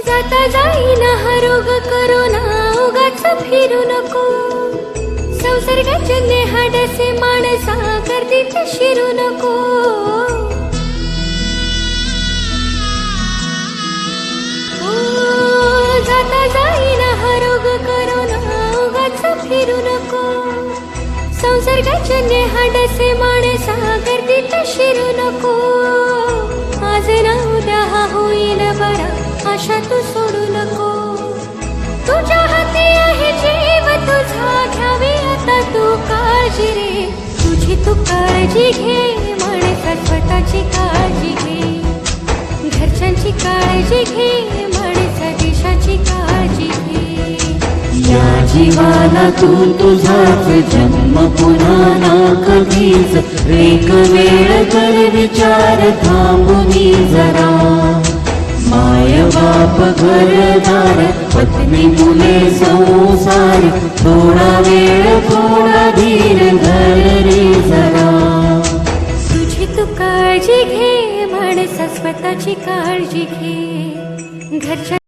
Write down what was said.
जाता जाईना हा रोग करोना उगाच फिरू नको संसर्गाजन्य हाडसे माणसा गर्दीत शिरू नको जाता जाईना हा रोग करोना उगाच फिरू नको संसर्गाजन्य हाडसे माणसा गर्दीत शिरू नको आज ना उद्या हा होईल बरा आशा तू सोडू नको तुझ्या हाती आहे जीव तुझा घ्यावी आता तू काळजी रे तुझी तू काळजी घे माणसा स्वतःची काळजी घे घरच्यांची काळजी घे माणसा देशाची काळजी घे या जीवाला तू तुझाच जन्म पुन्हा ना कधीच एक वेळ कर विचार थांबुनी जरा माय बाप घरदार पत्नी मुले संसार थोडा वेळ थोडा धीर धर रे जरा तुझी तू काळजी घे माणसा स्वतःची काळजी घे घरच्या